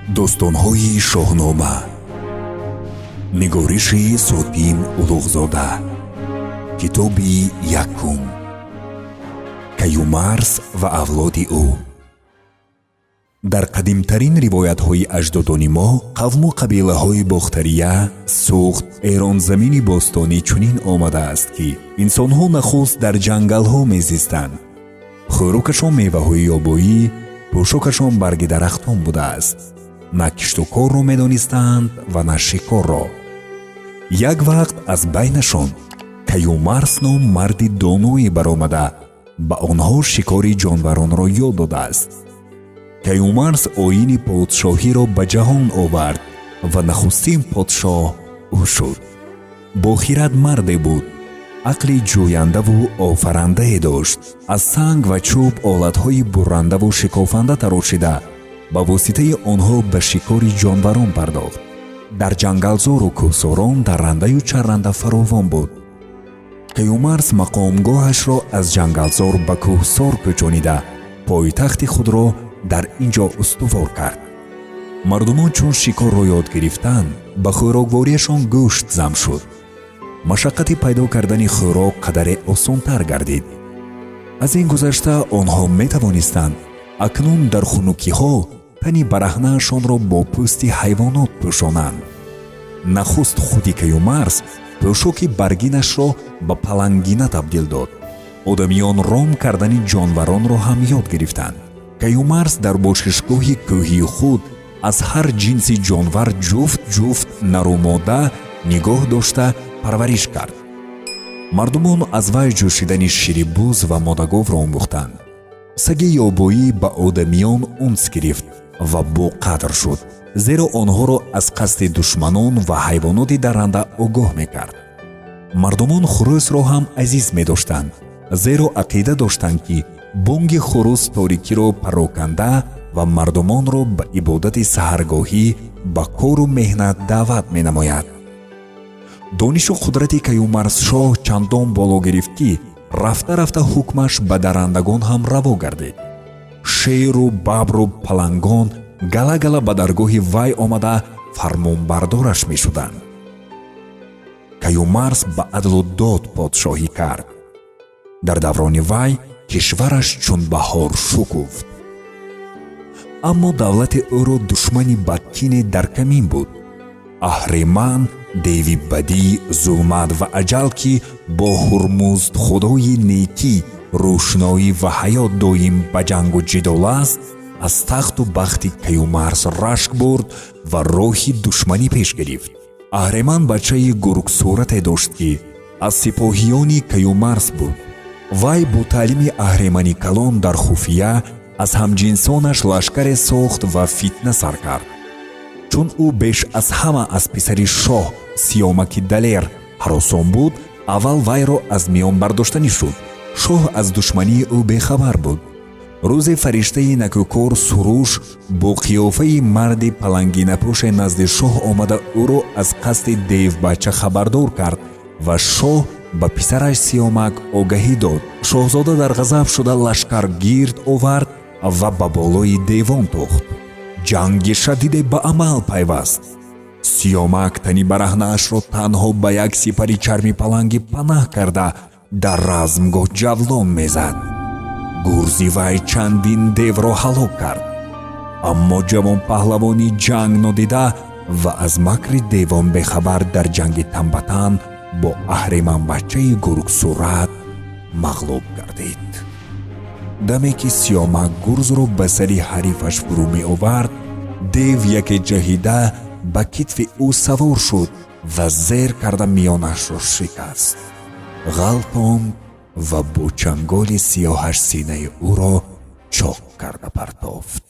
достонҳои шоҳнома. нигориши Сотин Улуғзода. китоби якум. Каюмарс ва авлоди ӯ. дар қадимтарин ривоятҳои аҷдодони мо қавму қабилаҳои бохтария, суғд, эронзамини бостонӣ чунин омадааст, ки инсонҳо нахуст дар ҷангалҳо мезистанд. хӯрокашон меваҳои ёбоӣ, пӯшокашон барги дарахтон будааст. на киштукорро медонистанд ва на шикорро. як вақт аз байнашон Каюмарс ном марди доное баромада ба онҳо шикори ҷонваронро ёд додааст. Каюмарс оини подшоҳиро ба ҷаҳон овард ва нахустин подшоҳ ӯ шуд. бохират марде буд, ақли ҷӯяндаву офарандае дошт. аз санг ва чӯб олатҳои буррандаву шикофанда тарошида ба воситаи онҳо ба шикори ҷонварон пардохт. дар ҷангалзору кӯҳсорон даррандаю чарранда фаровон буд. Каюмарс мақомгоҳашро аз ҷангалзор ба кӯҳсор кӯчонида пойтахти худро дар ин ҷо устувор кард. мардумон чун шикорро ёд гирифтанд, ба хӯроквориашон гӯшт зам шуд. машаққати пайдо кардани хӯрок қадаре осонтар гардид. аз ин гузашта онҳо метавонистанд акнун дар хунукиҳо тани бараҳнаашонро бо пӯсти ҳайвонот пӯшонанд. нахуст худи Каюмарс пӯшоки баргинашро ба палангина табдил дод. одамиён ром кардани ҷонваронро ҳам ёд гирифтанд. Каюмарс дар бошишгоҳи кӯҳии худ аз ҳар ҷинси ҷонвар ҷуфт нару модда нигоҳ дошта парвариш кард. мардумон аз вай ҷӯшидани шири буз ва моддаговро омӯхтанд. саги ёбоӣ ба одамиён унс гирифт ва боқадр шуд, зеро онҳоро аз қасди душманон ва ҳайвоноти дарранда огоҳ мекард. мардумон хурӯсро ҳам азиз медоштанд, зеро ақида доштанд, ки бонги хурӯс торикиро пароканда ва мардумонро ба ибодати саҳаргоҳӣ ба кору меҳнат даъват менамояд. донишу қудрати Каюмарс шоҳ чандон боло гирифт, ки рафта рафта ҳукмаш ба даррандагон ҳам раво гардид. шеру бабру палангон гала гала ба даргоҳи вай омада фармонбардораш мешуданд. Каюмарс ба адлу дод подшоҳӣ кард. дар даврони вай кишвараш чун баҳор шукуфт. аммо давлати ӯро душмани бадкине дар камин буд. аҳреман, деви бадӣ, зулмат ва аҷал, ки бо ҳурмузд худои некӣ, рӯшноӣ ва ҳаёт доим ба ҷангу ҷидол аст, аз тахту бахти Каюмарс рашк бурд ва роҳи душманӣ пеш гирифт. аҳреман бачаи гургсурате дошт, ки аз сипоҳиёни Каюмарс буд. вай бо таълими аҳремани калон дар хуфия аз ҳамҷинсонаш лашкаре сохт ва фитна сар кард. чун ӯ беш аз ҳама аз писари шоҳ Сиёмаки Далер ҳаросон буд, аввал вайро аз миён бардоштанӣ шуд. шоҳ аз душмании ӯ бехабар буд. рӯзе фариштаи накӯкор Суруш бо қиёфаи марди палангинапӯше назди шоҳ омада ӯро аз қасди девбача хабардор кард ва шоҳ ба писараш Сиёмак огаҳӣ дод. шоҳзода дар ғазаб шуда лашкар гирд овард ва ба болои девон тухт. ҷанги шадиде ба амал пайваст. Сиёмак тани бараҳнаашро танҳо ба як сипари чарми палангӣ панаҳ карда дар размгоҳ ҷавлон мезад. гурзи вай чандин девро ҳалок кард. аммо ҷавонпаҳлавони ҷанг нодида ва аз макри девон бехабар дар ҷанги танбатан бо аҳреманбачаи гургсурат мағлуб гардид. даме ки Сиёмак гурзро ба сари ҳарифаш фурӯ меовард, дев яке ҷаҳида ба китфи ӯ савор шуд ва зер карда миёнашро шикаст. ғалтонд ва бо чанголи сиёҳаш синаи ӯро чоқ карда партофт.